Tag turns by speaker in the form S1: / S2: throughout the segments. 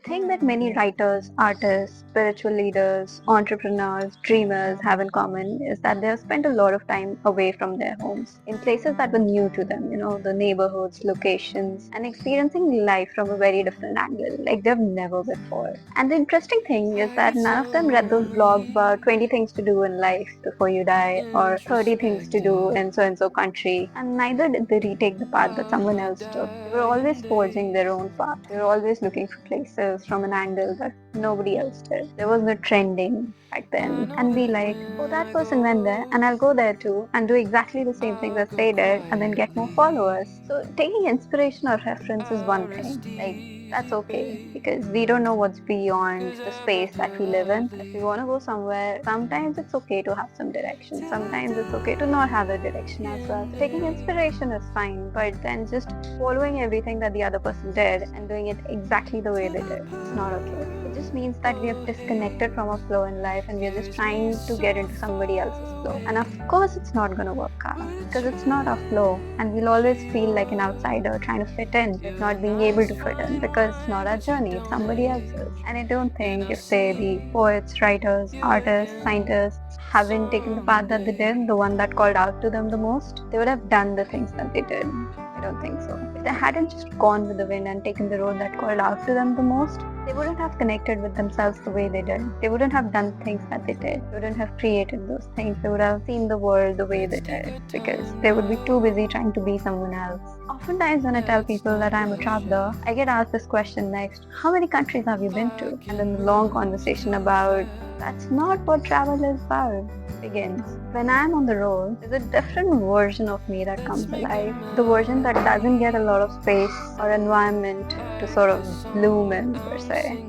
S1: thing that many writers, artists, spiritual leaders, entrepreneurs, dreamers have in common is that they have spent a lot of time away from their homes, in places that were new to them, the neighborhoods, locations, and experiencing life from a very different angle, like they've never before. And the interesting thing is that none of them read those blogs about 20 things to do in life before you die or 30 things to do in so and so country, and neither did they retake the path that someone else took. They were always forging their own path. They were always looking for places from an angle that nobody else did. There was no trending back then, and be like, oh, that person went there and I'll go there too and do exactly the same thing as they did and then get more followers. So taking inspiration or reference is one thing. Like, that's okay because we don't know what's beyond the space that we live in. If we want to go somewhere, sometimes it's okay to have some direction. Sometimes it's okay to not have a direction as well. So taking inspiration is fine, but then just following everything that the other person did and doing it exactly the way they did, it's not okay. It just means that we have disconnected from our flow in life and we are just trying to get into somebody else's flow. And of course, it's not going to work out because it's not our flow, and we'll always feel like an outsider trying to fit in, not being able to fit in because it's not our journey, it's somebody else's. And I don't think if, say, the poets, writers, artists, scientists haven't taken the path that they did, the one that called out to them the most, they would have done the things that they did. I don't think so. If they hadn't just gone with the wind and taken the road that called out to them the most, they wouldn't have connected with themselves the way they did. They wouldn't have done things that they did. They wouldn't have created those things. They would have seen the world the way they did because they would be too busy trying to be someone else. Oftentimes when I tell people that I'm a traveler, I get asked this question next: how many countries have you been to? And then the long conversation about that's not what travel is about begins. When I'm on the road, there's a different version of me that comes alive. The version that doesn't get a lot of space or environment to sort of bloom in, per se.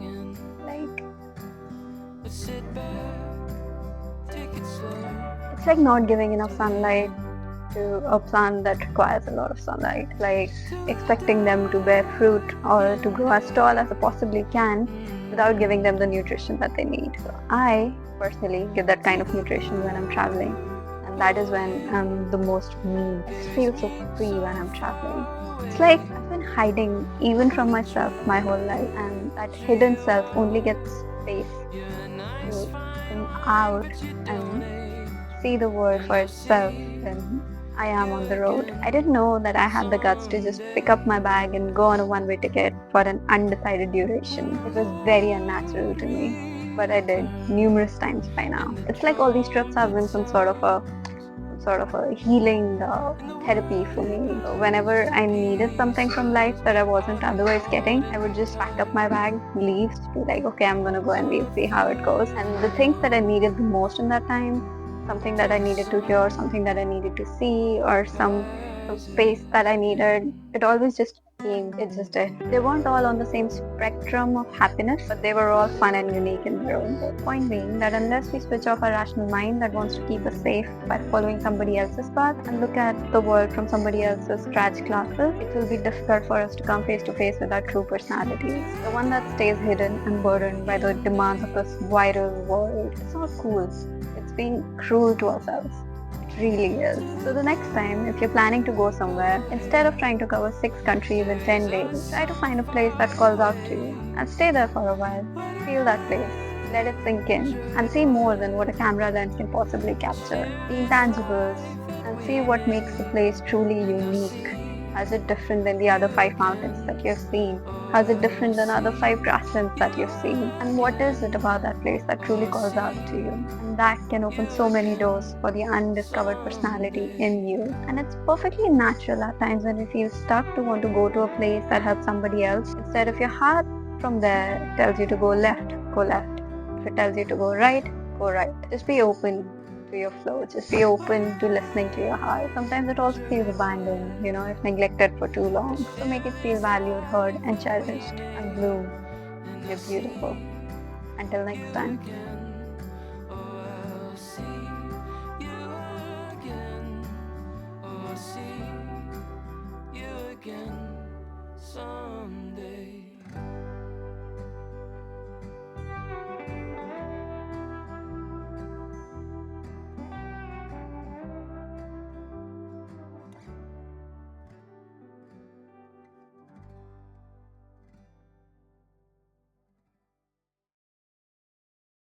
S1: Like, it's like not giving enough sunlight to a plant that requires a lot of sunlight. Like expecting them to bear fruit or to grow as tall as they possibly can without giving them the nutrition that they need. So I personally give that kind of nutrition when I'm traveling, and that is when I'm the most me. I just feel so free when I'm traveling. It's like I've been hiding even from myself my whole life, and that hidden self only gets space to come out and see the world for itself when I am on the road. I didn't know that I had the guts to just pick up my bag and go on a one-way ticket for an undecided duration. It was very unnatural to me, but I did numerous times by now. It's like all these trips have been some sort of a healing therapy for me. So whenever I needed something from life that I wasn't otherwise getting, I would just pack up my bag, leave, be like, okay, I'm gonna go and we'll see how it goes. And the things that I needed the most in that time, something that I needed to hear, something that I needed to see, or some space that I needed, it always just came, it just did. They weren't all on the same spectrum of happiness, but they were all fun and unique in their own way. Point being that unless we switch off our rational mind that wants to keep us safe by following somebody else's path and look at the world from somebody else's scratch glasses, it will be difficult for us to come face to face with our true personalities. The one that stays hidden and burdened by the demands of this viral world. It's not cool. It's being cruel to ourselves. It really is. So the next time, if you're planning to go somewhere, instead of trying to cover 6 countries in 10 days, try to find a place that calls out to you and stay there for a while. Feel that place. Let it sink in and see more than what a camera lens can possibly capture. The intangibles and see what makes the place truly unique. How is it different than the other 5 mountains that you've seen? How is it different than other 5 grasslands that you've seen? And what is it about that place that truly calls out to you? And that can open so many doors for the undiscovered personality in you. And it's perfectly natural at times when you feel stuck to want to go to a place that helps somebody else. Instead of your heart from there tells you to go left, go left. If it tells you to go right, go right. Just be open to your flow. Just be open to listening to your heart. Sometimes it also feels abandoned, if neglected for too long. So make it feel valued, heard, and cherished. And bloom. You're beautiful. Until next time.